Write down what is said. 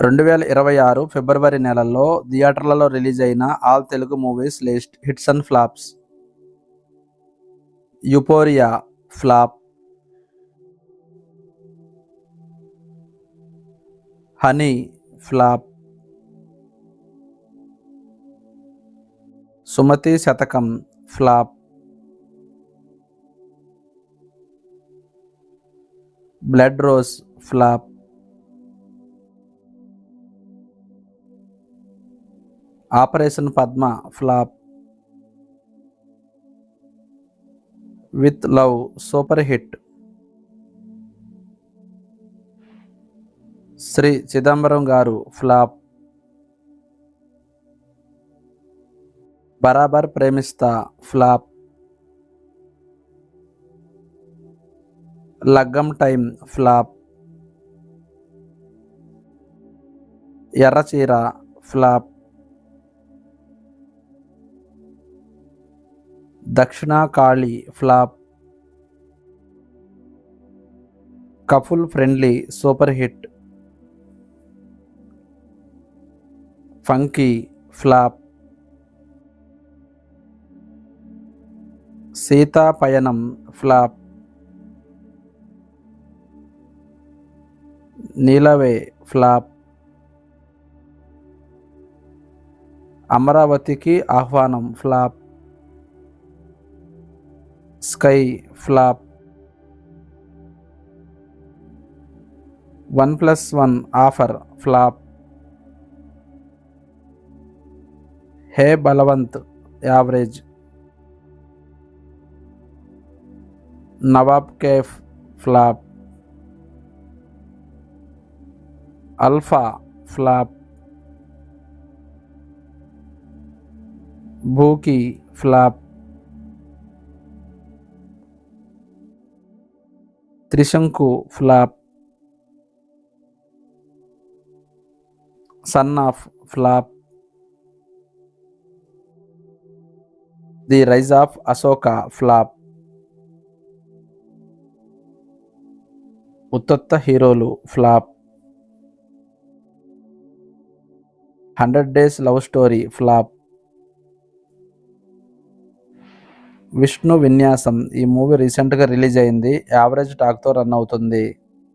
2026 ఫిబ్రవరి నెలలో థియేటర్లలో రిలీజ్ అయిన all Telugu movies list hits and flops. Euphoria flop. Honey flop. Sumathi Shatakam flop. Blood rose flop. Operation Padma flop. With love super hit. Sri Chidambaram garu flop. Barabar Premista flop. Laggam time flop. Errachira flop. Dakshina Kali flop. Couple friendly super hit. Funky flop. Seetha Payanam flop. Neelave flop. అమరావతికి ఆహ్వానం flop. Sky flop. 1+1 offer flop. Hey Balavanth average. Nawab cafe flop. Alpha flop. బూకీ flop. Trishanku flop. Son of flop. The rise of Ashoka flop. ఉత్తత్త హీరోలు flop. 100 Days love story flop. Vishnu Vinyasam ఈ movie రీసెంట్గా release అయింది. Average టాక్తో run అవుతుంది.